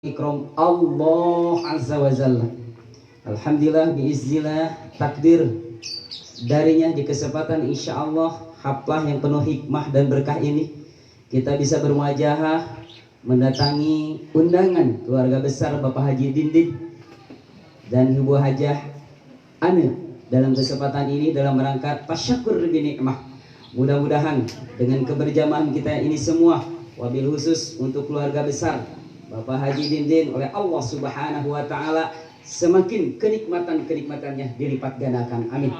Ikram Allah Azza wa Jalla. Alhamdulillah biiznillah takdir darinya di kesempatan insya Allah haflah yang penuh hikmah dan berkah ini kita bisa bermuajahah mendatangi undangan keluarga besar Bapak Haji Dindin dan Ibu Hajah Ane dalam kesempatan ini dalam rangka tasyakur binikmah. Mudah-mudahan dengan keberjamahan kita ini semua, wabil khusus untuk keluarga besar Bapak Haji Dindin oleh Allah Subhanahu wa Ta'ala, semakin kenikmatan-kenikmatannya dilipat gandakan. Amin.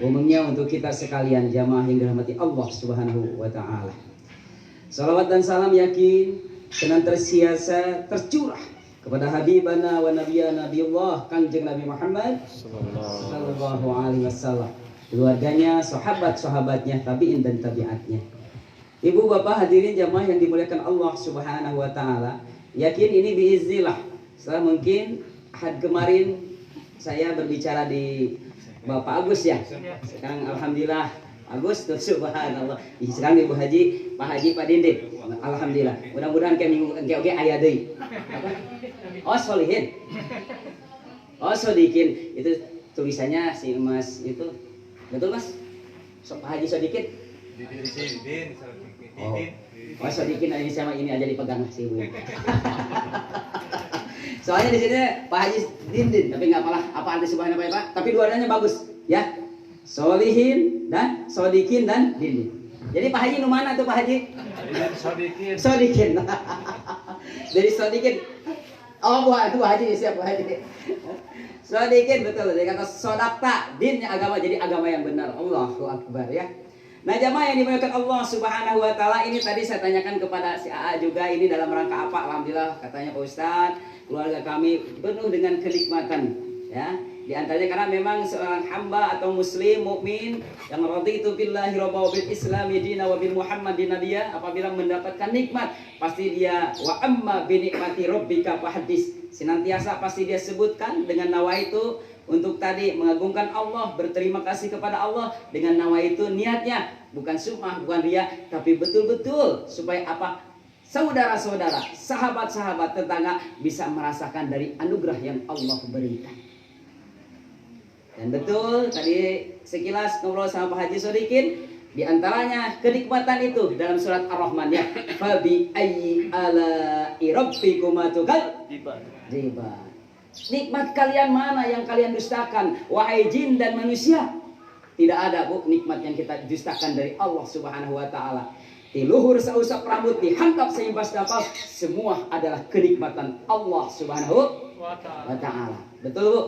Umumnya untuk kita sekalian jamaah yang dirahmati Allah Subhanahu wa Ta'ala. Salawat dan salam yakin senantiasa tercurah kepada Habibana wa Nabiyana Nabiullah Kanjeng Nabi Muhammad sallallahu alaihi wasallam, keluarganya, sahabat-sahabatnya, tabi'in dan tabi'atnya. Ibu bapak hadirin jamaah yang dimuliakan Allah Subhanahu wa Ta'ala, yakin ini biiznillah setelah mungkin ahad kemarin saya berbicara di Bapak Agus ya. Sekarang alhamdulillah Agus tuh subhanallah. Sekarang Ibu Haji, Pak Haji, Pak Dindin. Alhamdulillah. Mudah-mudahan kayak minggu oke aya deui. Oh solihin. Oh sodikin. Itu tulisannya si Mas itu. Betul Mas? Sok Pak Haji sodikin. Oh sodikin ini sama ini aja dipegang si Ibu. Soalnya di sini Pak Haji Dindin, tapi nggak apa arti subhanallah ya Pak. Tapi dua-duanya bagus, ya. Solihin dan sodikin dan dindin. Jadi Pak Haji nu mana tuh Pak Haji? Sodikin. Sodikin. Jadi sodikin. Oh Bu Haji siap Bu Haji. Sodikin betul. Jadi kata sodakta, dinnya agama, jadi agama yang benar. Allahu Akbar ya. Nah jamaah yang dimuliakan Allah Subhanahu wa Ta'ala, ini tadi saya tanyakan kepada si AA juga, ini dalam rangka apa? Alhamdulillah katanya Pak Ustadz, keluarga kami penuh dengan kenikmatan ya. Di antaranya karena memang seorang hamba atau muslim mukmin yang raditu billahi rabba wa bil islami dina wa bil muhammadin nabiyya, apabila mendapatkan nikmat pasti dia wa amma bi nikmati rabbika fahaddis, senantiasa pasti dia sebutkan dengan nawaitu untuk tadi mengagungkan Allah, berterima kasih kepada Allah dengan nawaitu, niatnya bukan sum'ah, bukan riya, tapi betul-betul supaya apa? Saudara-saudara, sahabat-sahabat, tetangga bisa merasakan dari anugerah yang Allah berikan. Dan betul tadi sekilas ngobrol sama Pak Haji Sodikin, di antaranya kenikmatan itu dalam surat Ar-Rahman ya. Fabi ayyi ala'i rabbikuma tukadziban. Nikmat kalian mana yang kalian dustakan, wahai jin dan manusia? Tidak ada Bu nikmat yang kita dustakan dari Allah Subhanahu wa Ta'ala. Di luhur seusap rambut, dihantam seimbas nafas, semua adalah kenikmatan Allah Subhanahu wa Ta'ala. Betul Bu?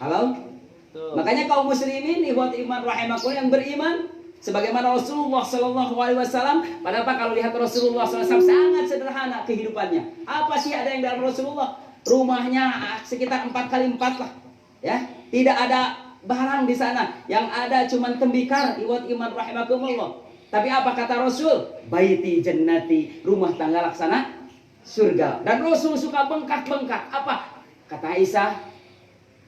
Halo? Betul. Makanya kaum muslimin ikhwat iman rahimakumullah yang beriman sebagaimana Rasulullah sallallahu alaihi wasallam, padahal Pak kalau lihat Rasulullah sallallahu alaihi wasallam sangat sederhana kehidupannya. Apa sih ada yang dalam Rasulullah? Rumahnya sekitar 4x4 lah. Ya, tidak ada barang di sana. Yang ada cuma tembikar ikhwat iman rahimakumullah. Tapi apa kata Rasul? Baiti jannati, rumah tangga laksana surga. Dan Rasul suka bengkak-bengkak. Apa? Kata Aisyah,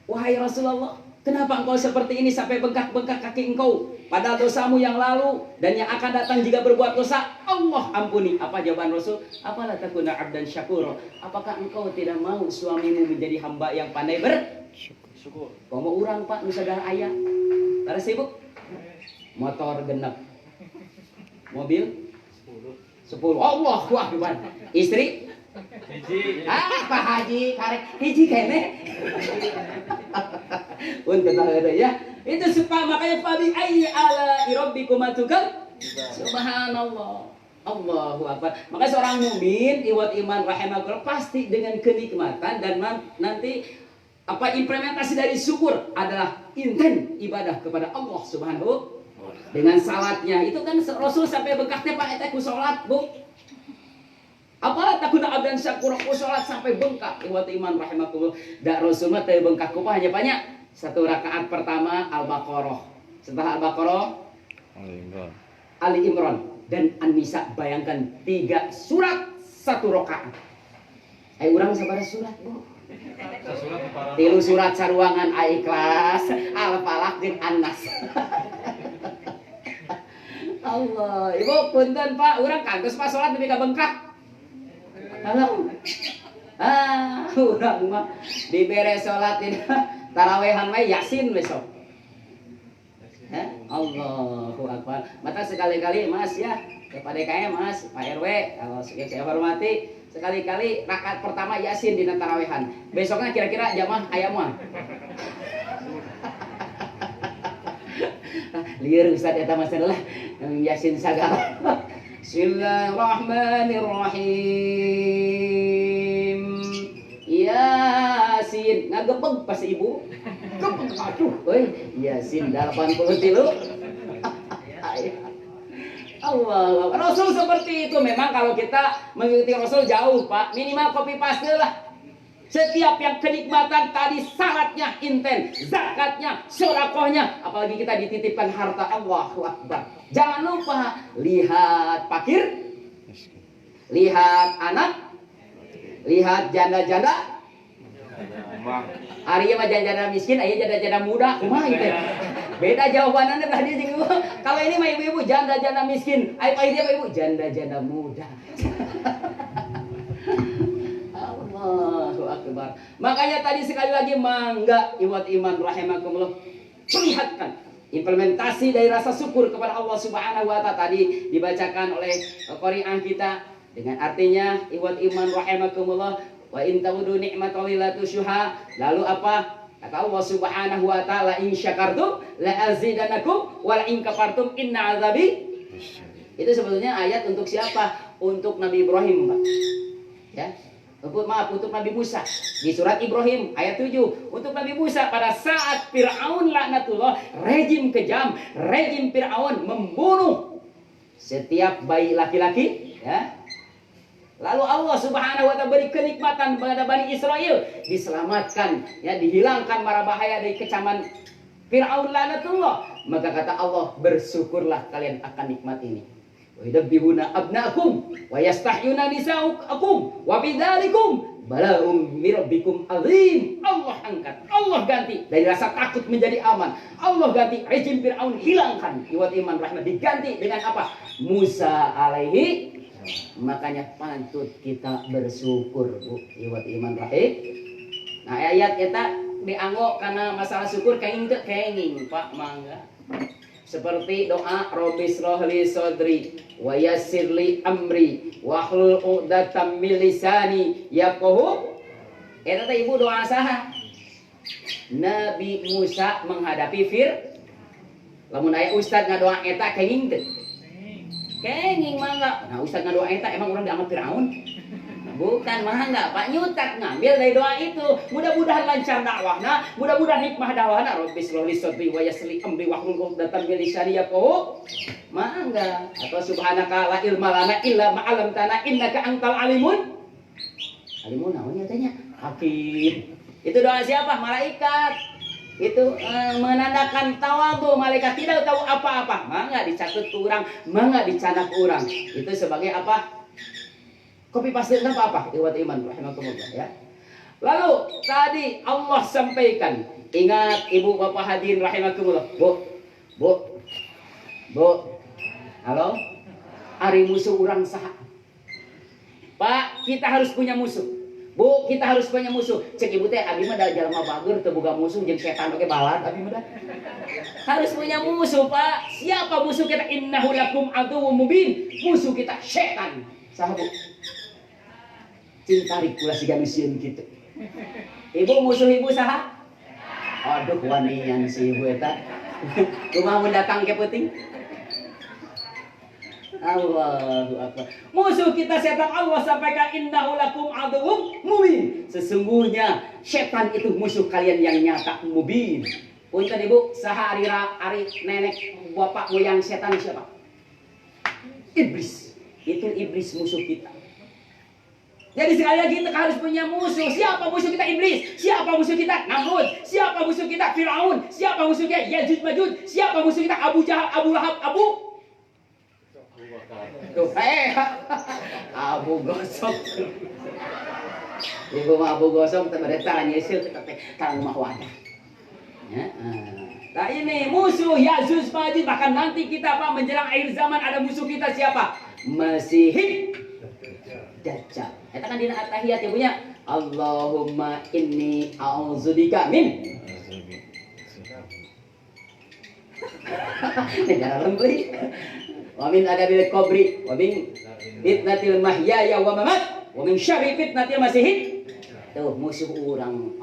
wahai Rasulullah, kenapa engkau seperti ini sampai bengkak-bengkak kaki engkau? Padahal dosamu yang lalu dan yang akan datang jika berbuat dosa, Allah ampuni. Apa jawaban Rasul? Apalah takuna abdan syakuro. Apakah engkau tidak mau suamimu menjadi hamba yang pandai bersyukur? Kau mau urang Pak, nu sadar ayah. Tara sibuk? Motor genep. Mobil? 10. Allahu Akbar. Istri? Hiji. Pak Haji karek hiji kene. Untuk ada ya. Itu supaya makanya fabi ayyi ala rabbikum atukal. Subhanallah. Allahu Akbar. Maka seorang mukmin iwat iman rahimakumullah pasti dengan kenikmatan dan nanti apa implementasi dari syukur adalah intent ibadah kepada Allah Subhanahu dengan salatnya. Itu kan Rasul sampai bengkaknya Pak eta ku salat, Bu. Apalah takuna abdan syakur, ku salat sampai bengkak iwat iman rahimakumullah. Da Rasul mah teu bengkak ku hanya banyak. Satu rakaat pertama Al-Baqarah. Setelah Al-Baqarah Ali Imran dan An-Nisa. Bayangkan 3 surat 1 rakaat. Urang sabaraha surat, Bu? 3 surat saruangan Al-Ikhlas, Al-Falaq jeung An-Nas. Allah, Ibu punten Pak, urang kantos pas salat demi ka bengkak. Halo. Urang mah dibere salat tarawehan we Yasin besok. Allahu Akbar. Mata sekali-kali Mas ya, kepada KM Mas, Pak RW, kalau saya hormati, sekali-kali rakaat pertama Yasin di tarawehan. Besoknya kira-kira jamaah ayam mah. Liar Ustaz eta masalah Yasin sagala. Bismillahirrahmanirrahim. Yasin ngagebeg pas ibu. Gebeg aduh euy Yasin 83. Allah, Rasul seperti itu. Memang kalau kita mengikuti Rasul jauh Pak, minimal copy paste lah. Setiap yang kenikmatan tadi syaratnya intens, zakatnya, sedekahnya, apalagi kita dititipkan harta. Allahu Akbar. Jangan lupa lihat fakir, lihat anak, lihat janda-janda. Ari mah janda-janda miskin, aya janda-janda muda. Kumaha itu? Beda jawabannya tadi jeung kalau ini mah ibu-ibu janda-janda miskin, ai dia ibu janda-janda muda. Allahu Akbar. Makanya tadi sekali lagi mangga iwat iman rahimakumullah, perlihatkan implementasi dari rasa syukur kepada Allah Subhanahu wa taala tadi dibacakan oleh qari'ah kita dengan artinya iwat iman rahimakumullah wa in ta'udu ni'matallahi la tusyuha. Lalu apa? Kata Allah Subhanahu wa taala, in syakartum la azidanakum wa la in kafartum inna azabi. Itu sebetulnya ayat untuk siapa? Untuk Nabi Ibrahim, Pak. Ya. Maaf, untuk Nabi Musa di surat Ibrahim ayat 7. Untuk Nabi Musa pada saat Fir'aun laknatullah, rejim kejam, rejim Fir'aun membunuh setiap bayi laki-laki, ya. Lalu Allah Subhanahu wa taala beri kenikmatan kepada Bani Israel, diselamatkan, ya, dihilangkan mara bahaya dari kecaman Fir'aun laknatullah. Maka kata Allah, bersyukurlah kalian akan nikmat ini. Wa yudabbihuna abnaakum wa yastahyuna nisaakum wa bidzalikum bala'um mirabbikum azim. Allah angkat, Allah ganti dari rasa takut menjadi aman. Allah ganti rejim Fir'aun, hilangkan iwat iman rahmat, diganti dengan apa? Musa alaihi. Makanya pantut kita bersyukur, Bu, iwat iman rahim. Nah, ayat kita dianggo karena masalah syukur kaing teu kenging, Pak, mangga. Seperti doa Rabbi shrah li sadri wa yassir li amri wa hlul 'uqdatam min lisani yafqahu. Eta teh ibu doa saha? Nabi Musa menghadapi lamun aya ustad ngadoa eta kenging teu? Kenging mangga. Nah, ustad ngadoa eta emang urang dianggap Firaun? Bukan mangga, Pak, nyutat ngambil dari doa itu. Mudah-mudahan lancar dakwahna, mudah-mudahan hikmah dakwahna. Rabbi shrah li sadri wa yassir li amri wahlul 'uqdatam min lisani yafqahu. Mangga. Atau subhanaka la ilma lana illa ma 'allamtana innaka antal alimun. Alimun naon nya tanya? Hakim. Itu doa siapa? Malaikat. Itu menandakan tawadhu, malaikat tidak tahu apa-apa. Mangga dicatat ke urang, mangga dicanak ke urang. Itu sebagai apa? Kopi paste apa? Iwat iman rahimakumullah, ya. Lalu tadi Allah sampaikan, ingat ibu bapak hadirin rahimakumullah. Bu. Halo? Ari musuh urang saha? Pak, kita harus punya musuh. Bu, kita harus punya musuh. Cek ibu teh abi mah da jalma bager teu boga musuh jeung setan oge balad abi mah. Harus punya musuh, Pak. Siapa musuh kita? Innahu lakum aduwwum mubin. Musuh kita setan. Saha, Bu? Cintarik kula siga misieun kitu. Ibu musuh ibu saha? Aduh wanian si ibu eta. Kumaha mendatang ke peuting? Allahu Akbar. Musuh kita setan, Allah sampaikan innahu lakum aduwwum mubin. Sesungguhnya setan itu musuh kalian yang nyata, mubin. Punten ibu, saha ari nenek bapak moyang setan siapa? Iblis. Itu iblis musuh kita. Jadi sekali lagi kita harus punya musuh. Siapa musuh kita? Iblis. Siapa musuh kita? Namrud. Siapa musuh kita? Firaun. Siapa musuh kita? Yajuj Majuj. Siapa musuh kita? Abu Jahal, Abu Lahab, Tuh, Abu Gosok. Ibu mah Abu Gosok terberita nyesil teh kang mah wadah. Ya. Nah ini musuh Yajuj Majuj, bahkan nanti kita Pak menjelang akhir zaman ada musuh kita siapa? Masih Dajjal. Eta kan dina at-tahiyat ya punya Allahumma inni a'udzubika min negara lembri wa min adabil qabri wa min fitnatil mahyaya wa mamat wa min syarri fitnatil masiih. Tuh musuh orang.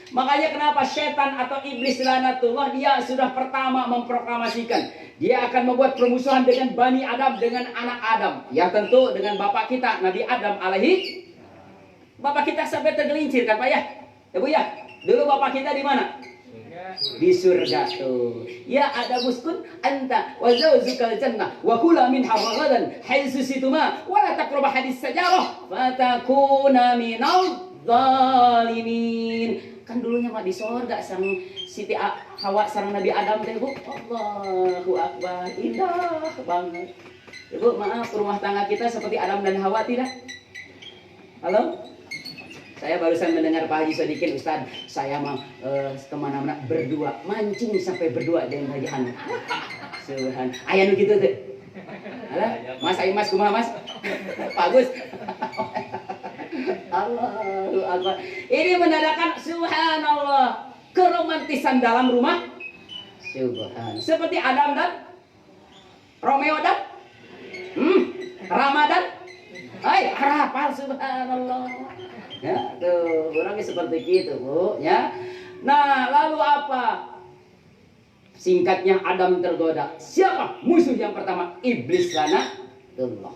Makanya kenapa setan atau iblis laknatullah dia sudah pertama memproklamasikan dia akan membuat permusuhan dengan Bani Adam, dengan anak Adam. Ya tentu dengan bapak kita Nabi Adam alaihi. Bapak kita sampai tergelincir kan Pak ya? Ya Bu ya. Dulu bapak kita di mana? Di surga tuh. Ya ada muskun anta wa zawjukal jannah wa kula minha ragadan haitsu situma wa la taqrabu hadis sajarah fatakuna minal zalimin. Kan dulunya mah di surga sang Siti Hawa sareng Nabi Adam teh Bu. Allahu akbar. Indah banget. Ibu maaf rumah tangga kita seperti Adam dan Hawa tidak? Halo? Saya barusan mendengar Pak Haji Sodikin, Ustaz, saya mau kemana-mana berdua, mancing sampai berdua dengan Haji Hanu. Subhan. Ayah nu gitu tuh. Alah, Mas Aimas kumaha Mas? Pak Agus. Allahu Akbar. Ini menandakan subhanallah keromantisan dalam rumah. Subhan. Seperti Adam dan Romeo dan Ramadan. Hai, hafal subhanallah. Ya, tuh orangnya seperti itu, Bu, ya. Nah, lalu apa? Singkatnya Adam tergoda. Siapa musuh yang pertama? Iblis laknatullah.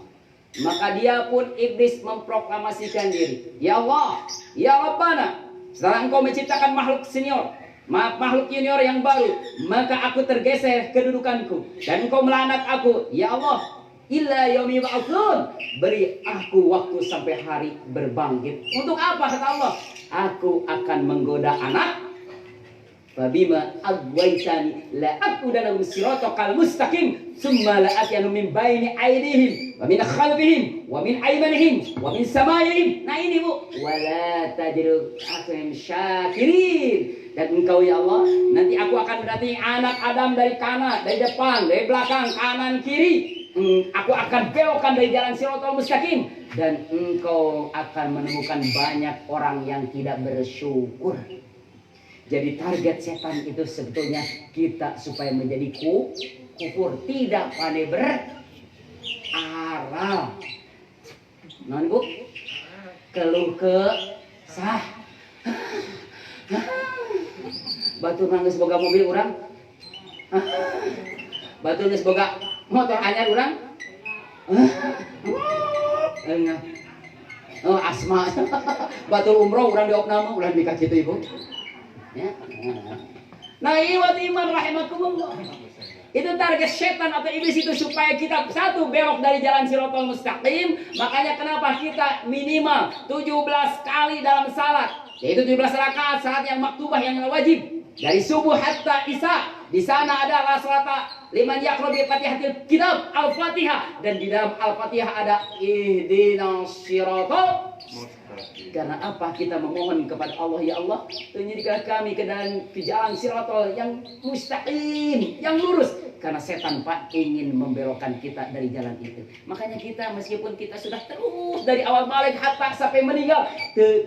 Maka dia pun iblis memproklamasikan diri. Ya Allah, ya Rabbana, setelah engkau menciptakan makhluk senior, makhluk junior yang baru, maka aku tergeser kedudukanku dan engkau melaknat aku. Ya Allah, illa yaumi ba'tsun, beri aku waktu sampai hari berbangkit. Untuk apa kata Allah? Aku akan menggoda anak. Fabima aghwaytani la aqudanahum siratal mustaqim tsumma la atyanu min baini aydihim wa min khalfihim wa min aymanihim wa min samaihim. Nah ini Bu, wala tajidu akhim syakirin. Dan engkau ya Allah, nanti aku akan mendatangi anak Adam dari kanan, dari depan, dari belakang, kanan, kiri. Aku akan belokkan dari jalan Siratal Mustaqim dan engkau akan menemukan banyak orang yang tidak bersyukur. Jadi target setan itu sebetulnya kita supaya menjadi kufur, tidak pandai beraral. Non Bu, keluh kesah. Batu nangis boga mobil orang. Batu nangis boga motor anyar urang. Oh asma. Batul umroh urang diopnama urang nikah kitu Ibu. Ya. Nah, iwat iman rahimakumullah. Itu target setan atau iblis itu supaya kita satu belok dari jalan Siratal Mustaqim. Makanya kenapa kita minimal 17 kali dalam salat. Yaitu 17 rakaat salat yang maktubah yang wajib. Dari subuh hatta isya. Di sana ada salata liman yaqra bi Fatihatil Kitab Al-Fatihah dan di dalam Al-Fatihah ada ihdinas siratal. Karena apa? Kita memohon kepada Allah, ya Allah, tunjukkan kami ke jalan siratal yang mustaqim, yang lurus. Karena setan Pak ingin membelokkan kita dari jalan itu. Makanya kita meskipun kita sudah terus dari awal balik hatta sampai meninggal,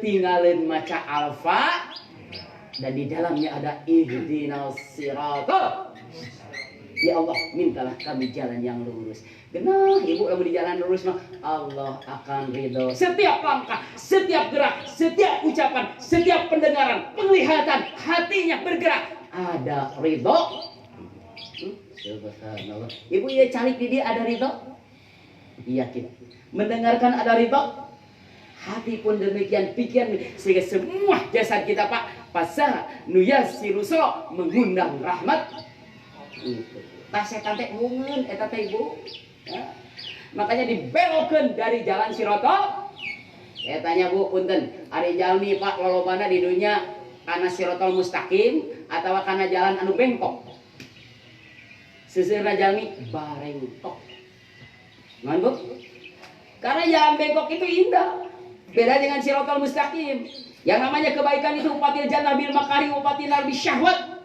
tinggalin maca alfa dan di dalamnya ada ihdinas siratal. Ya Allah, mintalah kami jalan yang lurus. Genah, Ibu kamu di jalan lurus mah Allah akan ridho. Setiap langkah, setiap gerak, setiap ucapan, setiap pendengaran, penglihatan, hatinya bergerak ada ridho. Subhanallah. Ibu ya cari di dia ada ridho? Yakin. Mendengarkan ada ridho? Hati pun demikian, pikiran sehingga semua jasad kita Pak pasah nuyasiruso mengundang rahmat. Tah setan teh mungen eta teh Ibu. Ya. Makanya dibelokkeun dari jalan siratal. Tanya Bu punten, ari jalmi Pak lolobana di dunia kana siratal mustaqim atawa kana jalan anu bengkok? Seuseurna jalmi barengkok. Ngan Bu? Karena jalan bengkok itu indah. Beda dengan siratal mustaqim. Yang namanya kebaikan itu upatil jannah bil makari upatil nar bisyahwat.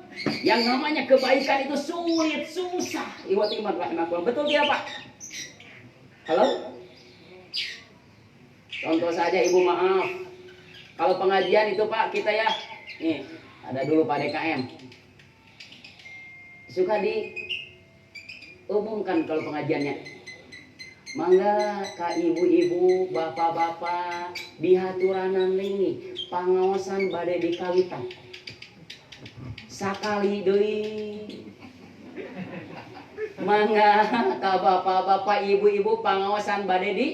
Yang namanya kebaikan itu sulit, susah. Iwat iman rahimakumullah. Betul tidak Pak? Halo? Contoh saja Ibu maaf. Kalau pengajian itu Pak, kita ya, nih ada dulu Pak DKM, suka diumumkan kalau pengajiannya. Mangga ka ibu-ibu, bapak-bapak, dihaturanan ini pangaosan bade dikawitan. Sakali deui. Mangga ka bapak-bapak, ibu-ibu pangaosan bade di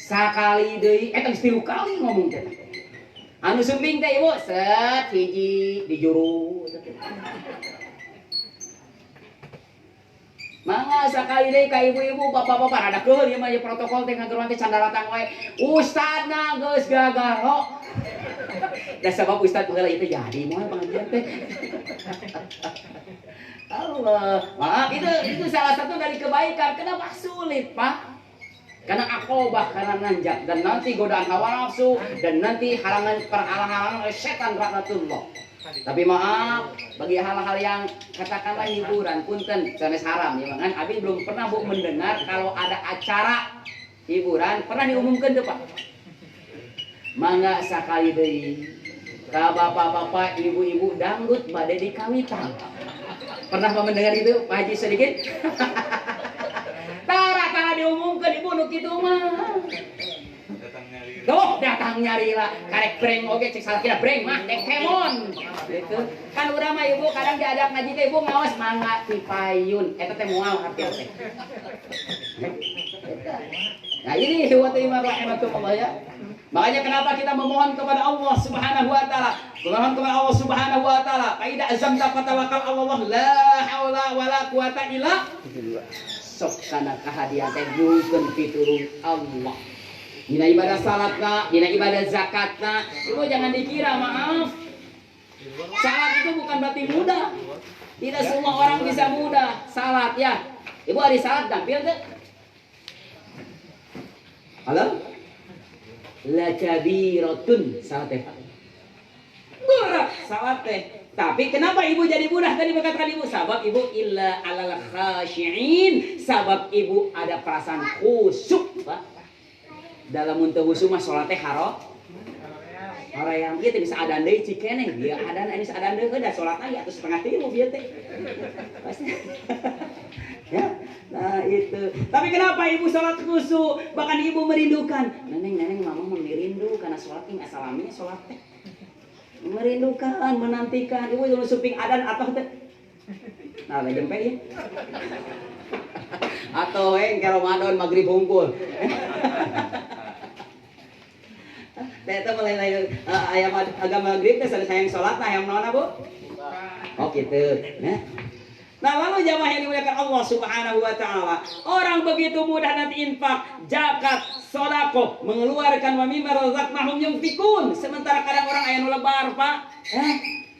sakali deui, eta geus 3 kali ngomong teh. Anu sumping teh ibu, set hiji di juru. Mangga sakali deui ka ibu-ibu, bapak-bapak rada keul ieu mah protokol teh ngageruan teh candaratang wae. Ustadna geus gagaro. Da sabab ustad baheula itu jadi moal pengajian teh. Allah, maaf itu salah satu dari kebaikan. Kenapa sulit, Pak? Karena akobah, karena nanjak, dan nanti godaan hawa nafsu, dan nanti perhalangan setan laknatullah. Tapi maaf, bagi hal-hal yang katakanlah hiburan, punten, sanes haram, ya kan? Abi belum pernah Bu mendengar kalau ada acara hiburan pernah diumumkan tuh Pak. Mangga sakali deui ka bapak-bapak, ibu-ibu dangdut bade dikawitan. Pernah mendengar itu Pak Haji sedikit? Tara diumumkan ibu nu kitu mah. Datang nyari lah, karek breng oge cek salah kira breng mah dek kemon. Gitu. Kan urang mah ibu kadang diajak ngaji teh ibu ngaos mangga ti payun. Eta teh moal arti teh. Nah ini waktu imam rahmatullah ya. Makanya kenapa kita memohon kepada Allah Subhanahu wa taala? Memohon kepada Allah Subhanahu wa taala. Fa idza azamta fatawakkal 'ala Allah, la haula wala quwata illa billah. Sok kana kahadian teh nukeun pitulung Allah. Dina ibadah salatna, dina ibadah zakatna, ibu jangan dikira maaf. Salat itu bukan berarti mudah. Tidak semua orang bisa mudah salat ya. Ibu hari salat tampil teh. Halo? La kabiratun salat teh. Berat salat teh. Tapi kenapa ibu jadi mudah tadi berkatakan ibu? Sabab ibu illa alal khashiin. Sabab ibu ada perasaan khusyuk, Pak. Dalam untuk khusyuk mah salat teh yang kieu teh bisa adan deui cikeneh. Dia adan anu adan deui da salat aya atuh setengah tilu bieu teh. Pasti. Ya. Nah itu. Tapi kenapa ibu salat khusyuk? Bahkan ibu merindukan. Neneng mama merindu karena salat ini asalaminya salat teh. Merindukan, menantikan. Ibu jangan suping adan atau teh. Nah, jempe ya. Atau ke Ramadan maghrib hungkul. Eta mulai aya agama maghrib teh sayang salat nah hayang naon Bu? Oh kitu. Nah lalu jamaah yang dimuliakan Allah Subhanahu wa taala, orang begitu mudah nanti infak, zakat, sedekah, mengeluarkan wa mimma razaqnahum yunfikun. Sementara kadang orang aya nu lebar, Pak.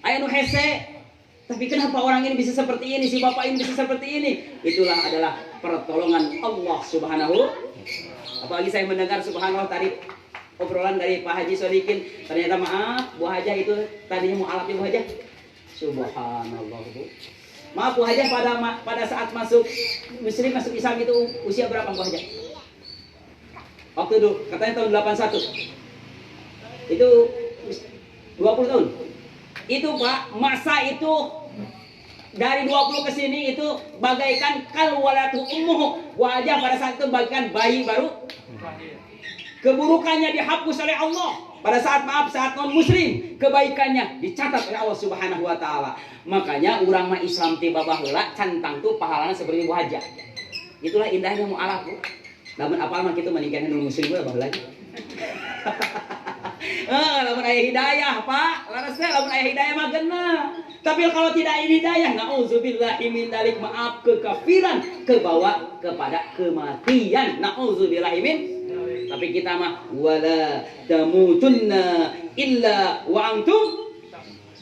Aya nu hese. Tapi kenapa orang ini bisa seperti ini, si bapak ini bisa seperti ini? Itulah adalah pertolongan Allah Subhanahu. Apalagi saya mendengar subhanallah tadi obrolan dari Pak Haji Sodikin, ternyata maaf Bu Hajah itu tadinya mau alap Bu Hajah. Subhanallah Bu. Maaf Bu Hajah pada saat masuk Muslim masuk Islam itu usia berapa Bu Hajah? Waktu itu katanya tahun 81. Itu 20 tahun. Itu Pak, masa itu dari 20 ke sini itu bagaikan kalwalatu ummuh. Bu Hajah pada saat itu bagaikan bayi baru. Keburukannya dihapus oleh Allah. Pada saat saat non muslim, kebaikannya dicatat oleh Allah Subhanahu wa taala. Makanya urang mah Islam tiba baheula cantang tuh pahalana seperti Bu Hajah. Itulah indahnya mualaf Bu. Lamun apal mah kitu menikahna non muslim baheula. Lamun aya hidayah Pak, larasna lamun aya hidayah mah genah. Tapi kalau tidak ada hidayah, nauzubillahi min dalik, maaf kekafiran, kebawa kepada kematian. Nauzubillahi min. Tapi kita mah wala tamutunna illa wa antum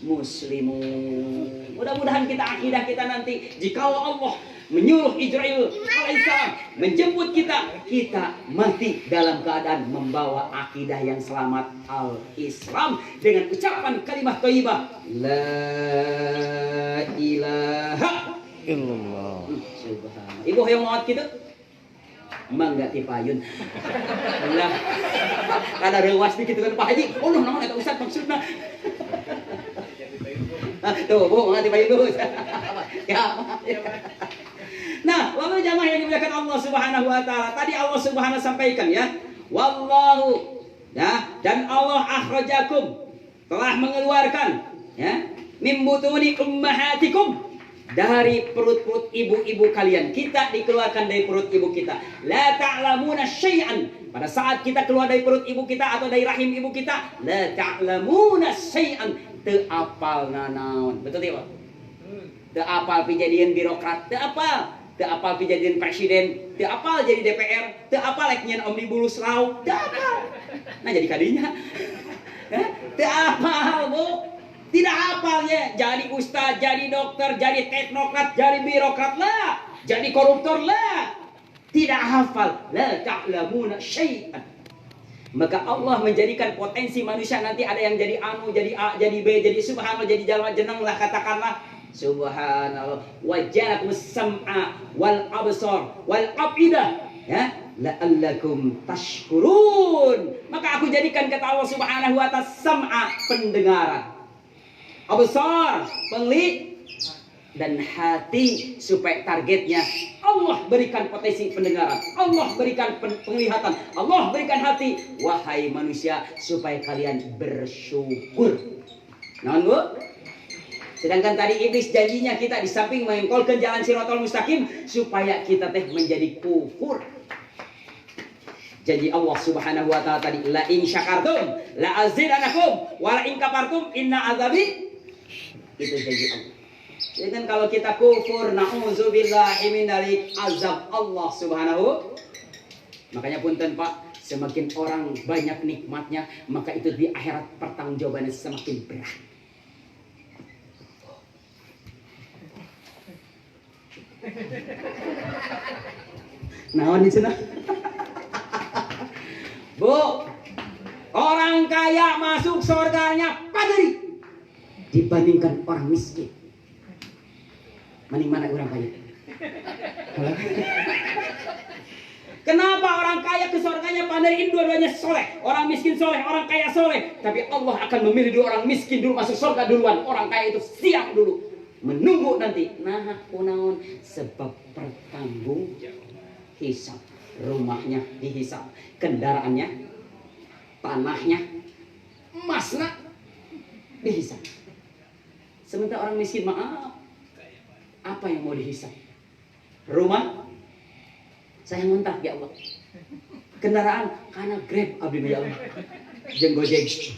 muslimun. Mudah-mudahan kita akidah kita nanti jika Allah menyuruh Israel alaihissalam menjemput kita mati dalam keadaan membawa akidah yang selamat al-Islam dengan ucapan kalimat thayyibah la ilaha illallah. Subhanallah. Ibu yang maot gitu? mangga ti payun. Ulah. Kada reuas dikit kan Pak Haji. Oh naon eta Ustaz maksudna. Tuh, Bu, mangga ti payun dulu. Ya. Nah, lalu jamaah yang dimuliakan Allah Subhanahu wa taala. Tadi Allah Subhanahu sampaikan ya. Wallahu ya, dan Allah akhrajakum telah mengeluarkan ya mim butuni ummahatikum dari perut-perut ibu-ibu kalian. Kita dikeluarkan dari perut ibu kita. La ta'lamuna syai'an. Pada saat kita keluar dari perut ibu kita atau dari rahim ibu kita, la ta'lamuna syai'an. Teu apal nanaon. Betul tidak, Pak? Teu apal pijadian birokrat, teu apal. Teu apal pijadian presiden, teu apal jadi DPR, teu apal rek nyen omnibus law, teu apal. Nah jadi kadinya. Teu apal, Bu. Tidak hafal ya, jadi ustaz, jadi dokter, jadi teknokrat, jadi birokrat lah, jadi koruptor lah. Tidak hafal, la ta'lamuna syai'an. Maka Allah menjadikan potensi manusia nanti ada yang jadi anu, jadi A, jadi B, jadi subhanallah, jadi jalma jeneng lah katakanlah. Subhanallah, wajalakum sam'a wal absar wal afidah ya la'allakum tashkurun. Maka aku jadikan kata Allah Subhanahu wa ta'ala sam'a pendengaran, absar penglihatan, dan hati supaya targetnya Allah berikan potensi pendengaran, Allah berikan penglihatan, Allah berikan hati. Wahai manusia, supaya kalian bersyukur. Naon, Bu? Sedangkan tadi iblis janjinya kita di samping mengengkolkan jalan Shiratal Mustaqim supaya kita teh menjadi kufur. Janji Allah Subhanahu wa taala tadi, la in syakartum la azidanakum wa la in kafartum inna azabi. Itu janji Allah. Jadi kan kalau kita kufur, na'udzubillahi min dzalik, azab Allah Subhanahu. Makanya punten Pak, semakin orang banyak nikmatnya, maka itu di akhirat pertanggungjawabannya semakin berat. Naon di sana? Bu, orang kaya masuk surganya padari dibandingkan orang miskin. Mending mana orang kaya? Kenapa orang kaya ke surganya padari? Dua-duanya soleh. Orang miskin soleh, orang kaya soleh. Tapi Allah akan memilih dulu orang miskin dulu masuk surga duluan. Orang kaya itu siap dulu. Menunggu nanti. Nah, kunaon sebab pertanggung hisab. Rumahnya dihisab, kendaraannya, tanahnya, emasnya dihisab. Sementara orang miskin, maaf, apa yang mau dihisab? Rumah, saya ngontrak ya Allah. Kendaraan, karena Grab, abdi ya Allah. Jeung Gojek.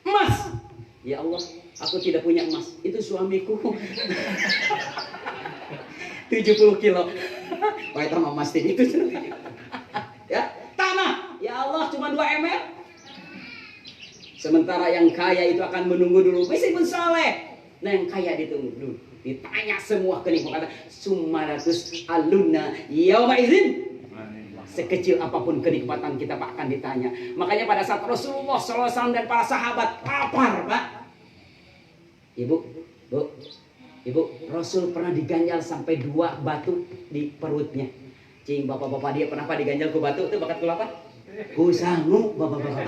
Emas, ya Allah, aku tidak punya emas. Itu suamiku. 70 kilo. Pakai tambah emas itu. Ya, tanah. Ya Allah, cuma 2 ml. Sementara yang kaya itu akan menunggu dulu. Meskipun soleh. Nah, yang kaya ditunggu dulu. Ditanya semua kenikmatan. Sumaratus alunna yauma izin. Sekecil apapun kenikmatan kita Pak akan ditanya. Makanya pada saat Rasulullah SAW dan para sahabat lapar, Pak. Ibu, Rasul pernah diganjal sampai 2 batu di perutnya. Cing, bapak-bapak dia pernah diganjal ke batu itu bakat kelapa? Ku sanggup, bapak-bapak.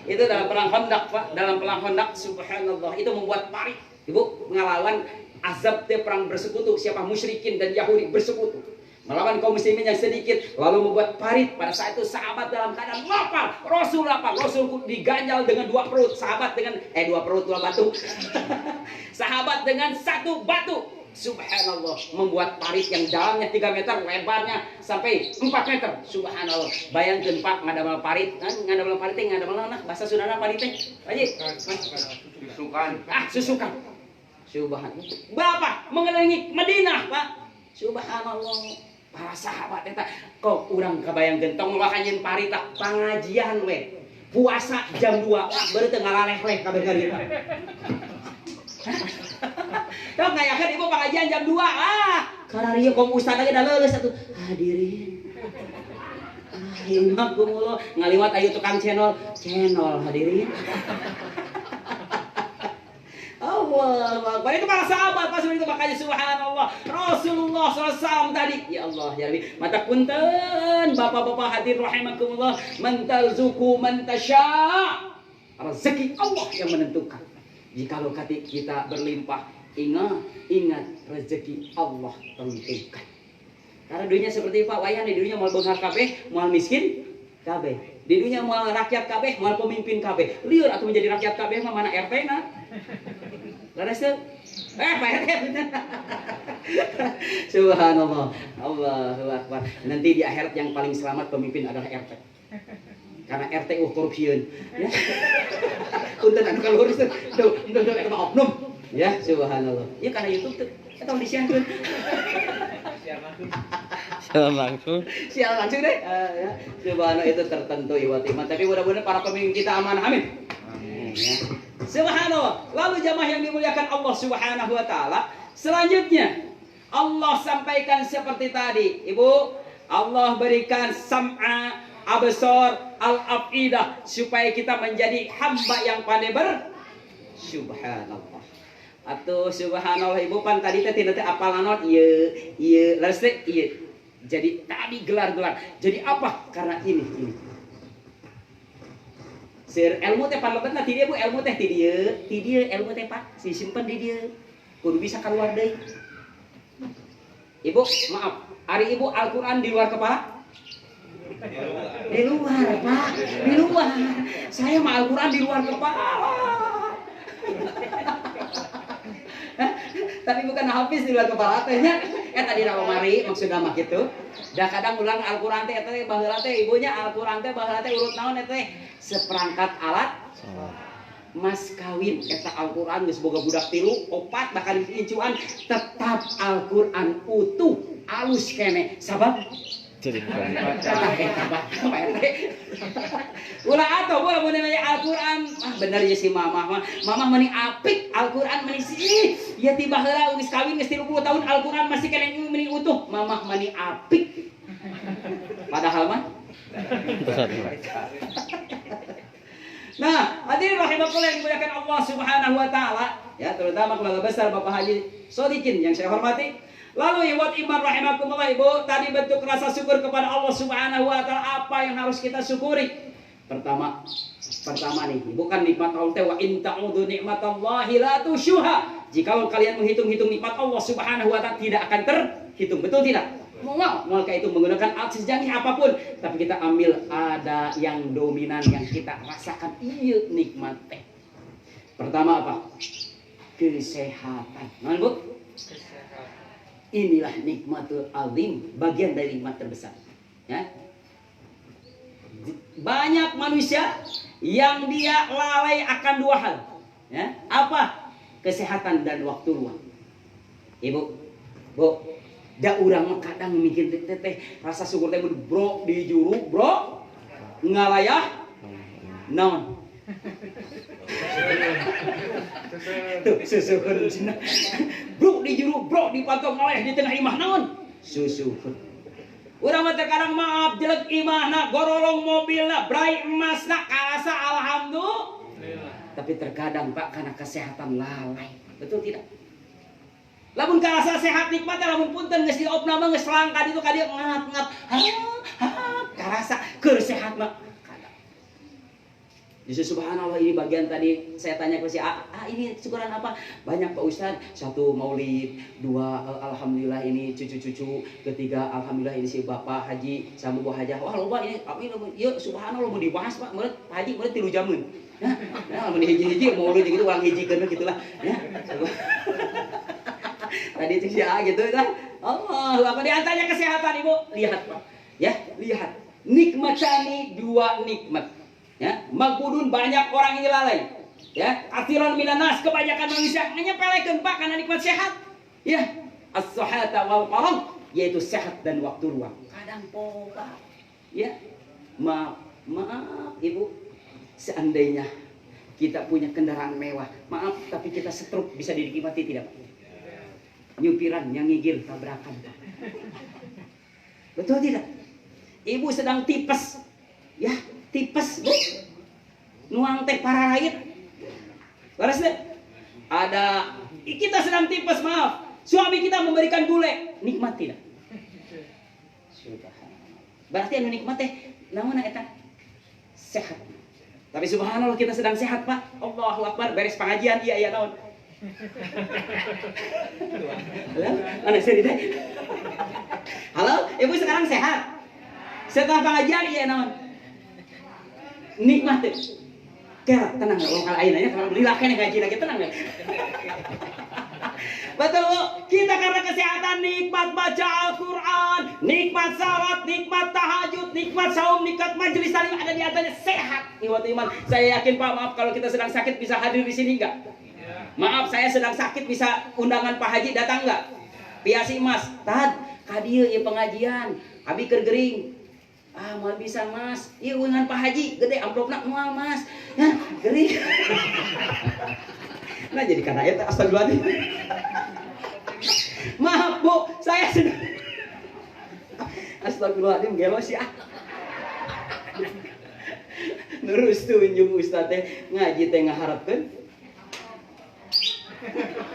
Itu dalam perang Khandaq, Pak. Dalam perang Khandaq, subhanallah, itu membuat parit. Ibu, melawan azab dia perang bersekutu. Siapa musyrikin dan Yahudi bersekutu. Melawan kaum muslimin yang sedikit, lalu membuat parit. Pada saat itu sahabat dalam keadaan lapar, Rasul lapar, Rasul diganjal dengan 2 perut, sahabat dengan 2 perut 2 batu. Sahabat dengan 1 batu. Subhanallah, membuat parit yang dalamnya 3 meter, lebarnya sampai 4 meter. Subhanallah. Bayangkan Pak, ngadamel parit, ngadamel parit, ngadamel nah, bahasa Sundana parit teh. Susukan. Susukan. Subhanallah. Bapak mengelilingi Madinah, Pak. Subhanallah. Para sahabat eta kok urang kabayang gentong makanyeun parita pangajian we. Puasa jam 2 baru teu ngalaleh-leh kabeh gari. Tong ngayakeun ibu pengajian jam 2. Kararieu kong ustad lagi da leuleus atuh. Hadirin. Himak kumulo ngaliwat ayu tukang channel hadirin. Oh Allah Akbar. Itu para sahabat pas itu makanya subhanallah. Rasulullah SAW tadi, ya Allah ya Rabbi, mata punten bapak-bapak hadir rahimakumullah, mantarzuku mantasya. Rezeki Allah yang menentukan. Jikalau kita berlimpah, ingat rezeki Allah tentukan. Karena dunia seperti Pak Wayan, di dunia mau benghar kabeh, mau miskin kabeh. Di dunia mau rakyat kabeh, mau pemimpin kabeh. Liur atau menjadi rakyat kabeh mah mana RT na? Laras tuh. Pak RT. Subhanallah. Allahu Akbar. Nanti di akhirat yang paling selamat pemimpin adalah RT. Karena RT korupsian. Ya. Punten anu kalurus tuh. Tuh eta oknum. Ya, subhanallah. Ya karena YouTube tuh eta disiarkeun. Sial langsung deh. Ya. Subhanallah itu tertentu iwatiman. Tapi mudah-mudahan para pemimpin kita aman. Amin. Amin. Ya. Subhanallah. Lalu jamaah yang dimuliakan Allah Subhanahu wa taala, selanjutnya Allah sampaikan seperti tadi. Ibu, Allah berikan sam'a, absar, al-afidah supaya kita menjadi hamba yang pandai subhanallah. Atau subhanallah ibu pan tadi teh tina teh apalanot ieu laras teh ieu. Jadi tadi gelar-gelar. Jadi apa? Karena ini. Sir ilmu teh panlebetna ti dieu Bu, ilmu teh ti dieu ilmu teh Pak, disimpen di dieu. Kudu bisa keluar deui. Ibu, maaf. Ari ibu Al-Qur'an di luar kepala? Di luar, Pak. Di luar. Saya mah Al-Qur'an di luar kepala. Tapi bukan hafiz di luar kepala tehnya. Tadi nama mari maksudna mah kitu. Da kadang ulang Al-Qur'an teh eta baheula teh ibunya Al-Qur'an teh baheula teh urut naon eta seperangkat alat mas kawin. Eta Al-Qur'an geus boga budak 3, 4 bakal diincuan tetap Al-Qur'an utuh alus kene sabab jadi ulah atuh boleh mun nanya Al-Qur'an bener ya si mamah meni apik Al-Qur'an meni sih ya tiba heula geus kawin geus 30 tahun Al-Qur'an masih kene meni utuh mamah meni apik padahal mah nah, hadirin rahimakumullah yang dimuliakan Allah Subhanahu wa taala, ya terutama keluarga besar Bapak Haji Sodikin yang saya hormati. Lalu iwat iman rahimakumullah Ibu, tadi bentuk rasa syukur kepada Allah Subhanahu wa taala apa yang harus kita syukuri? Pertama nih, bukan nikmat Allah teh wa in ta'udu nikmatallahi la tusyuha. Jika kalian menghitung-hitung nikmat Allah Subhanahu wa taala tidak akan terhitung, betul tidak? Mau kayak itu menggunakan alat sejanggih apapun, tapi kita ambil ada yang dominan yang kita rasakan iya nikmat teh. Pertama apa? Kesehatan. Nah, Bu? Inilah nikmatul azim, bagian dari nikmat terbesar. Ya. Banyak manusia yang dia lalai akan dua hal. Ya. Apa? Kesehatan dan waktu luang. Ibu, Bu, da urang mah kadang mikir teh rasa syukur teh bro di juru bro ngalayah naon tuh syukur cenah bro di juru bro di pantong ngalayah di tengah imah naon syukur urang mah teh kadang maaf jelek imahna gorolong mobilna brai emasna karasa alhamdulillah tapi terkadang Pak karena kesehatan lalai betul tidak. Lamun karasa sehat nikmat lamun punten geus diopna mah geus langka ditu ka dieu ngat-ngat. Karasa keur sehat mah. Justru subhanallah ini bagian tadi saya tanya ke si ini syukuran apa? Banyak Pak Ustaz. 1 maulid, 2 alhamdulillah ini cucu-cucu, 3 alhamdulillah ini si Bapak Haji sama Bu Hajah. Wah loba ini ieu subhanallah mau dibahas Pak. Meureut Haji 3 jamun. Nah, mun hiji-hiji maulid gitu ulang hijikeun gitulah ya. Tadi itu ya gitu kan. Allah, apa di antaranya kesehatan Ibu? Lihat Pak. Ya, lihat. Nikmatani 2 nikmat. Ya, magudun banyak orang ini lalai. Ya, atiron minanas kebanyakan manusia nyepelekeun Pak karena nikmat sehat. Ya, as-sihhata wal faragh yaitu sehat dan waktu luang. Kadang Pak. Ya. Maaf Ibu. Seandainya kita punya kendaraan mewah, maaf tapi kita setruk bisa dinikmati tidak Pak? Nyupiran yang ngigil tabrakan. Betul tidak? Ibu sedang tipes. Ya, tipes, Bu. Nuang teh para rakyat. Laras deh. Ada kita sedang tipes, maaf. Suami kita memberikan bule, nikmat tidak? Subhanallah. Berarti anu nikmat teh namun eta sehat. Tapi subhanallah kita sedang sehat, Pak. Allahu Akbar, beres pengajian iya naon. Halo, anak saya teh. Halo, ibu sekarang sehat. Setelah pengajian iya naon. Nikmat teh. Kera, tenang ya, kalau ayeuna kalau beli laken gaji lagi tenang ya. Betul Bu, kita karena kesehatan nikmat baca Al-Quran, nikmat salat, nikmat tahajud, nikmat saum, nikmat majelis taklim ada di atasnya sehat. Ikhwati iman, saya yakin Pak, maaf kalau kita sedang sakit bisa hadir di sini enggak? Maaf saya sedang sakit bisa undangan Pak Haji datang enggak? Piasi Mas, tad, kadieu ieu pengajian, abi keur gering. Ah, mau bisa Mas. Ieu undangan Pak Haji, gede amplopna moal Mas. Ya, gering. Nah jadi karena itu astagfirullahaladzim. Maaf Bu, saya sudah astagfirullahaladzim gelo sih ah. Nurus tunjung Ustaz teh ngaji teh ngaharapkeun.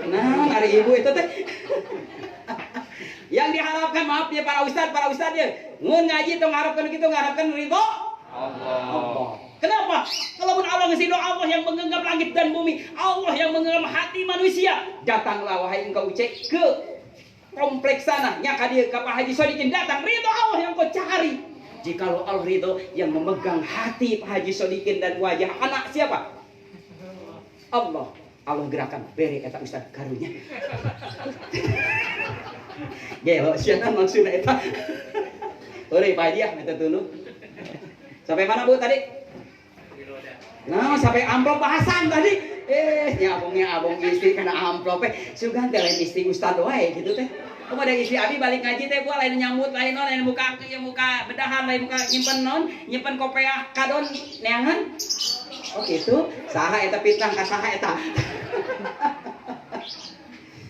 Nah, hari ibu itu teh. Yang diharapkan maaf ya para ustaz ya. Mun ngaji teh ngaharapkeun kitu ngaharapkeun ridho Allah. Kenapa? Kalaupun Allah ngasih doa, Allah yang menggenggam langit dan bumi, Allah yang menggenggam hati manusia. Datanglah wahai engkau cek ke kompleks sana, nya ka dieu ka Pak Haji Sodikin datang, ridho Allah yang kau cari. Jikalau Allah ridho yang memegang hati Pak Haji Sodikin dan wajah anak siapa? Allah. Allah gerakan beri eta ustaz karunya. Gelo siapa maksudnya eta? Ore Pak Haji ah eta tuluh. Sampai mana Bu tadi? Nah, sampai amplop bahasan tadi. Abong istri kena amplop sugan teh lain istri ustad wae gitu teh. Kemudian istri abi balik ngaji teh gua lain nyambut lain non lain muka bedahan lain muka nyimpen kopiah kadon neangan. Oh gitu. Saha eta pitang ka saha eta.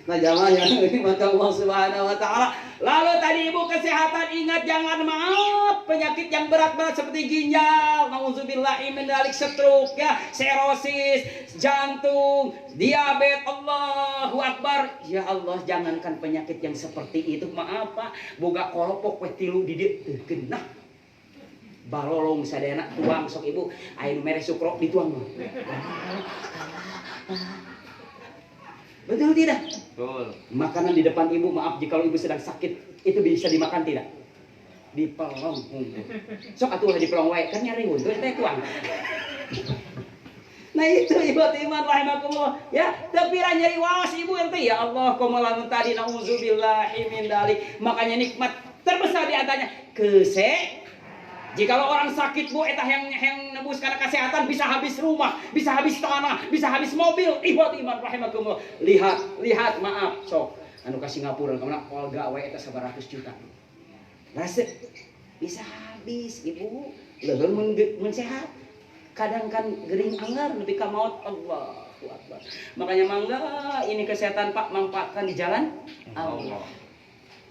Nah jamaah yang maka Allah Subhanahu wa taala. Lalu tadi ibu kesehatan ingat jangan maaf penyakit yang berat-berat seperti ginjal, nauzubillahi min dzalik, stroke ya, serosis, jantung, diabetes. Allahu Akbar. Ya Allah, jangankan penyakit yang seperti itu, maaf Pak, boga kolopok we tilu di dieu teu genah. Balolong sadayana tuang sok ibu, aya nu mere sukrok dituang mah. Betul tidak? Betul. Makanan di depan ibu, maaf jika ibu sedang sakit, itu bisa dimakan tidak? Dipelong. Sok atuh dipelong wae, kan nyari untung teh tuang. Nah itu ibu iman rahimakumullah. Ya, tapi nyari wawas ibu ente ya Allah, kumalamun tadi nauzubillahi min dzalik. Makanya nikmat terbesar di antaranya jikalau orang sakit Bu, etah yang nebus karena kesehatan bisa habis rumah, bisa habis tanah, bisa habis mobil. Ikhwat iman rahimakumullah. Lihat maaf sok anu ka Singapura kemana olga wae eta 100 juta. Rasa bisa habis Ibu. Leuheung mun sehat. Kadang kan gering anggar nepi ka maut. Allahu Akbar. Makanya mangga ini kesehatan Pak manfaatkan di jalan Allah.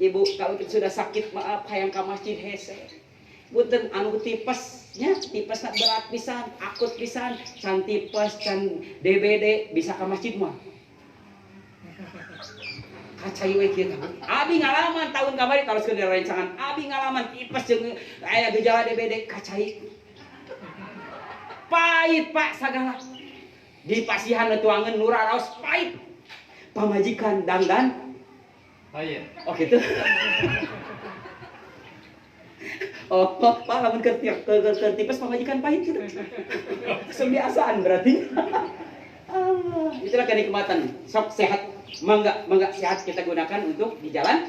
Ibu kalau kita sudah sakit maaf hayang ka masjid hese. Punten anu tipesnya, tipesna berat pisan, akut pisan, can tipes, can DBD bisa ke masjid mah. Kacai we kieu. Abi ngalaman tahun kamari kalau sekedar rencangan, abi ngalaman tipes jeung aya gejala DBD kacai. Pahit Pak sagala. Di pasihan tuangeun Nura raos pahit. Pamajikan dangdan. Oh iya. Oh gitu. Oh, Pak, lamun tipes pamajikan pahit gitu. Kebiasaan berarti. Itulah kenikmatan. Sok sehat, mangga sehat kita gunakan untuk di jalan.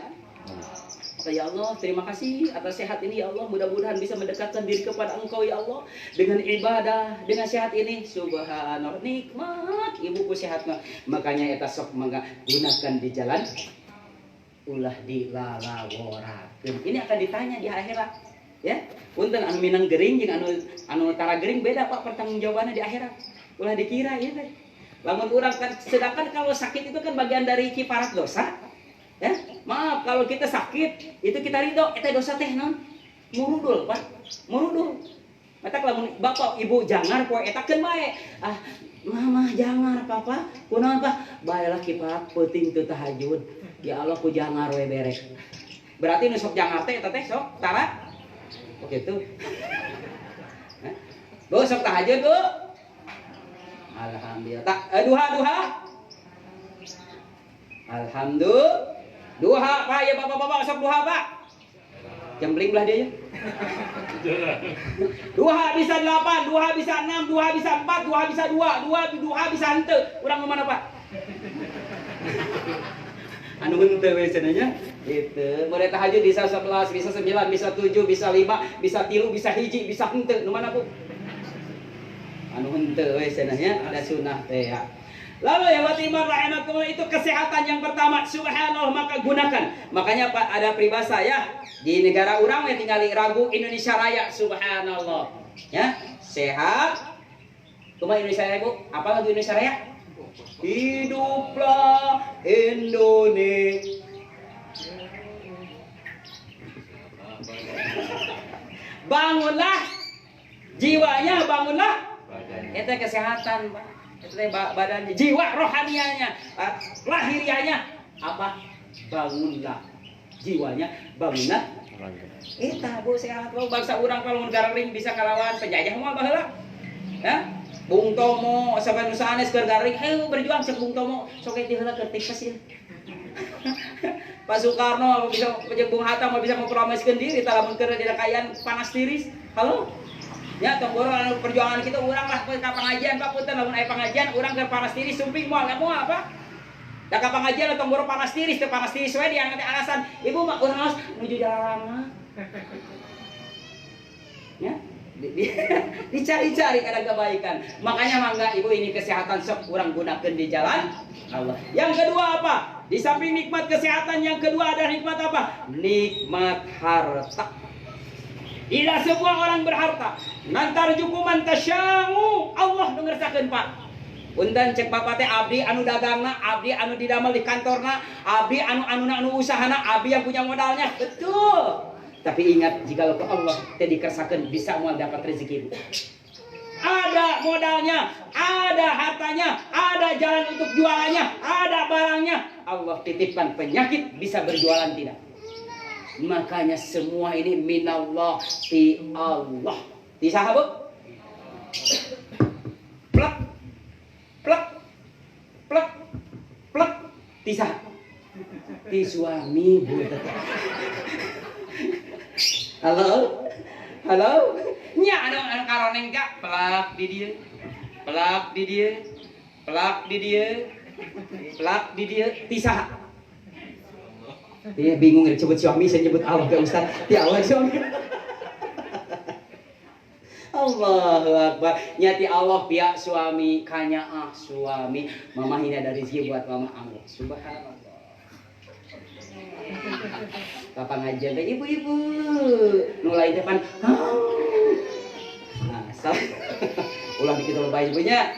Ya Allah, terima kasih atas sehat ini ya Allah. Mudah-mudahan bisa mendekatkan diri kepada Engkau ya Allah dengan ibadah, dengan sehat ini. Subhanallah, nikmat ibuku sehat mah. Makanya eta sok mangga gunakan di jalan. Ulah dilalaworakeun. Ini akan ditanya di akhirat. Ya, punten anu minang gering jeung anu tara gering beda Pak pertanggungjawabannya di akhirat. Ulah dikira ya teh. Lamun urang kan sedangkan kalau sakit itu kan bagian dari kifarat dosa. Ya, maaf kalau kita sakit itu kita ridho eta dosa teh naon? Murudul Pak. Murudul. Mata lamun bapak ibu jangar poe eta keun bae. Ah, mama jangar papa. Kunaon Pak? Bae lah kipak peuting teu tahajud. Ya Allah ku jangar we berek. Berarti nu sok jangar teh eta teh sok tara. Oh gitu. Bu sok tahajud, Bu. Alhamdulillah. Duha. Alhamdulillah. Duha Pak, ya Bapak-bapak sok duha Pak. Jembling belah dia ya. Duha bisa 8, duha bisa 6, duha bisa 4, duha bisa 2, duha bisa henteu. Urang mana Pak? Anu henteu we cenanya. Gitu. Boleh tahajud bisa 11, bisa 9, bisa 7, bisa 5, bisa 3, bisa hiji, bisa henteu. Nu mana Bu? Anu henteu we cenanya, ada sunah teh ya. Lalu ya watimar rahimakumullah, itu kesehatan yang pertama. Subhanallah, maka gunakan. Makanya Pak ada peribahasa ya. Di negara orang yang tinggal ragu Indonesia Raya. Subhanallah. Ya, sehat. Cuma Indonesia Raya Bu. Apa lagu Indonesia Raya? Hiduplah Indonesia. Bangunlah jiwanya, bangunlah. Itu kesehatan Pak. Itu badannya, jiwa rohanianya, lahirianya apa? Bangunlah jiwanya, bangunlah. Eta Bu sehat Bu, bangsa urang kalau negara ring bisa kalawan penjajah moal baheula. Ya, Bung Tomo sampai nu sanes keur garing, heuh berjuang cek Bung Tomo, sok teh heula keur tikes ya. Pak Soekarno bisa jeung Bung Hatta mau bisa mempromeskeun diri tah lamun keur didakayan panas tiris. Halo? Ya, tong anu perjuangan kita urang lah ke pengajian Pak punten lamun aya pengajian urang keur panas tiris sumping moal apa? Da ka pengajian tong boro panas tiris teu panas tiris we diangkat alasan ibu mah urang harus nuju jalan. Ya, dicari-cari ada kebaikan. Makanya mangga ibu ini kesehatan sok urang gunakeun di jalan Allah. Yang kedua apa? Di samping nikmat kesehatan yang kedua ada nikmat apa? Nikmat harta. Tidak semua orang berharta. Nantar jukuman tasyamu Allah dengersakeun Pak. Punten cek Bapak teh abdi anu dagangna, abdi anu didamel di kantorna, abdi anu usahana, abdi yang punya modalnya. Betul. Tapi ingat jika ke Allah teh dikersakeun bisa moal dapat rezeki. Ada modalnya, ada hartanya, ada jalan untuk jualannya, ada barangnya. Allah titipkan penyakit bisa berjualan tidak. Makanya semua ini minallah ti Allah. Ti saha Bu? Plak. Plak. Plak. Plak. Ti saha? Ti suami Bu. Halo? Halo? Nya anu karoneng gak plak di dieu. Plak di dieu. Plak di dieu. Plak di dieu. Ti saha? Dia bingung disebut suami, saya nyebut Allah ke Ustaz. Ti Allah suami. Allahu Akbar. Nyati Allah pihak suami, kanya suami. Mama ini ada rezeki buat mama Allah. Subhanallah. Kapan aja deh ibu-ibu. Nulai depan. Nah, ulah dikit lebay ibunya.